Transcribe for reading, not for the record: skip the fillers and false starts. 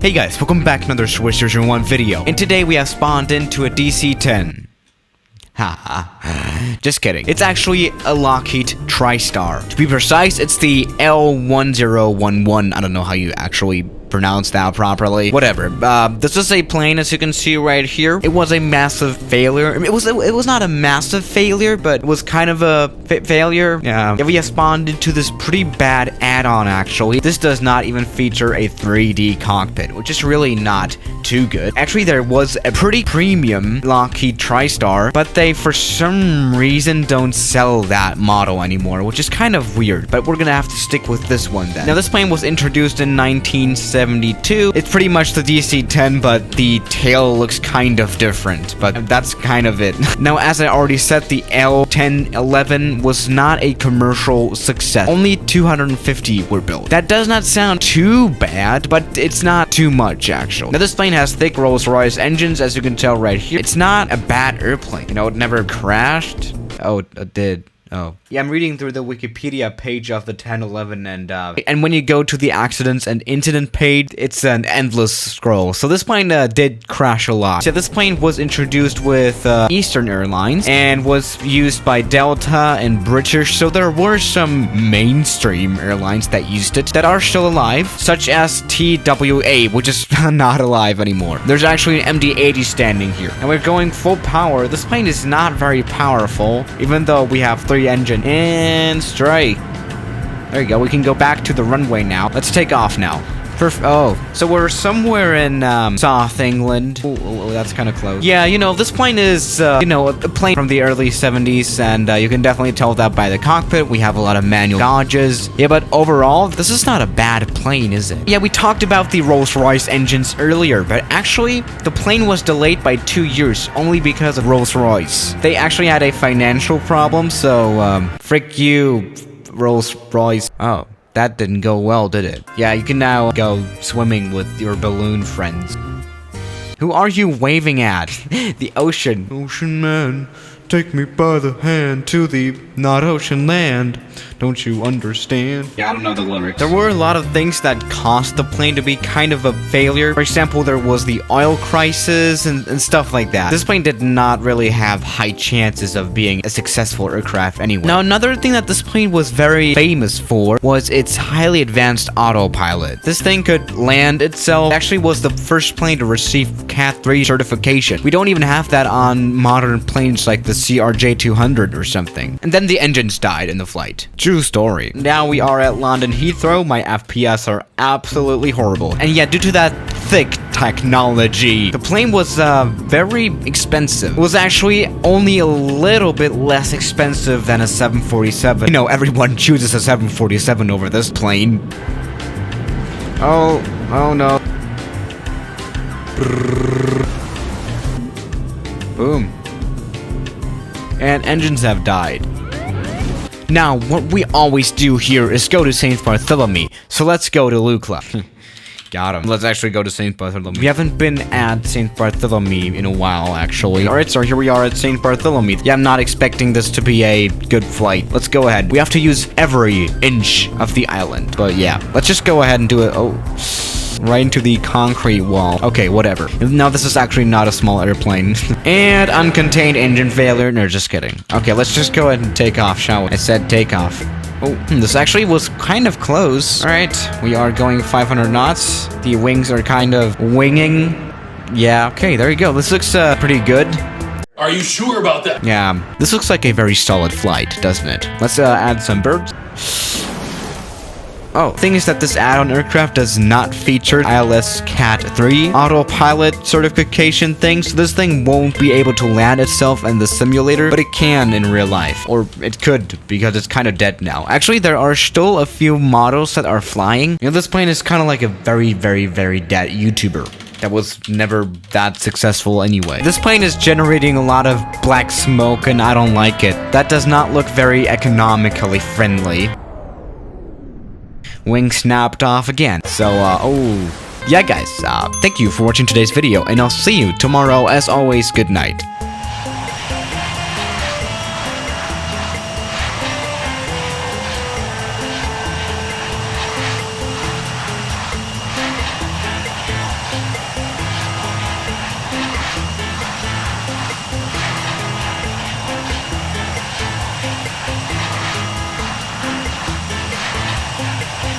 Hey guys, welcome back to another Swishers in One video, and today we have spawned into a DC-10. Haha, just kidding. It's actually a Lockheed Tristar. To be precise, it's the L-1011. I don't know how you actually pronounce that properly. Whatever. This is a plane, as you can see right here. It was a massive failure. I mean, it was not a massive failure, but it was kind of a failure. Yeah, we have spawned into this pretty bad add-on, actually. This does not even feature a 3D cockpit, which is really not too good. Actually, there was a pretty premium Lockheed Tristar, but they, for some reason, don't sell that model anymore, which is kind of weird, but we're gonna have to stick with this one then. Now, this plane was introduced in 1972. It's pretty much the DC-10, but the tail looks kind of different, but that's kind of it. Now, as I already said, the L-1011 was not a commercial success. Only 250 were built. That does not sound too bad, but it's not too much, actually. Now, this plane has thick Rolls-Royce engines, as you can tell right here. It's not a bad airplane. You know, it never crashed. Oh, it did. Oh. Yeah, I'm reading through the Wikipedia page of the 1011, and when you go to the accidents and incident page, it's an endless scroll. So this plane did crash a lot. So this plane was introduced with Eastern Airlines and was used by Delta and British. So there were some mainstream airlines that used it that are still alive, such as TWA, which is not alive anymore. There's actually an MD-80 standing here, and we're going full power. This plane is not very powerful, even though we have 3 engines. And strike. There you go. We can go back to the runway now. Let's take off now. Oh, so we're somewhere in South England. Ooh, that's kind of close. Yeah, you know, this plane is, you know, a plane from the early 70s, and you can definitely tell that by the cockpit. We have a lot of manual dodges. Yeah, but overall, this is not a bad plane, is it? Yeah, we talked about the Rolls-Royce engines earlier, but actually, the plane was delayed by 2 years, only because of Rolls-Royce. They actually had a financial problem, so, frick you, Rolls-Royce. Oh. That didn't go well, did it? Yeah, you can now go swimming with your balloon friends. Who are you waving at? The ocean. Ocean man, take me by the hand to the not ocean land. Don't you understand? Yeah, I don't know the lyrics. There were a lot of things that caused the plane to be kind of a failure. For example, there was the oil crisis and stuff like that. This plane did not really have high chances of being a successful aircraft anyway. Now, another thing that this plane was very famous for was its highly advanced autopilot. This thing could land itself. It actually was the first plane to receive Cat 3 certification. We don't even have that on modern planes like the CRJ-200 or something. And then the engines died in the flight. True story. Now we are at London Heathrow. My FPS are absolutely horrible. And yeah, due to that thick technology, the plane was very expensive. It was actually only a little bit less expensive than a 747. You know, everyone chooses a 747 over this plane. Oh no. Boom. And engines have died. Now, what we always do here is go to St. Bartholomew, so let's go to Glucroft. Got him. Let's actually go to St. Bartholomew. We haven't been at St. Bartholomew in a while, actually. Alright, so here we are at St. Bartholomew. Yeah, I'm not expecting this to be a good flight. Let's go ahead. We have to use every inch of the island, but yeah. Let's just go ahead and do it. Oh, right into the concrete wall. Okay, whatever. Now, this is actually not a small airplane. And uncontained engine failure. No, just kidding. Okay, let's just go ahead and take off, shall we? I said take off. Oh, this actually was kind of close. All right, we are going 500 knots. The wings are kind of winging. Yeah, okay, there you go. This looks pretty good. Are you sure about that? Yeah, this looks like a very solid flight, doesn't it? Let's add some birds. Oh, thing is that this add-on aircraft does not feature ILS Cat 3 autopilot certification thing, so this thing won't be able to land itself in the simulator, but it can in real life. Or it could, because it's kind of dead now. Actually, there are still a few models that are flying. You know, this plane is kind of like a very, very, very dead YouTuber that was never that successful anyway. This plane is generating a lot of black smoke, and I don't like it. That does not look very economically friendly. Wing snapped off again. So, yeah guys, thank you for watching today's video, and I'll see you tomorrow. As always, good night.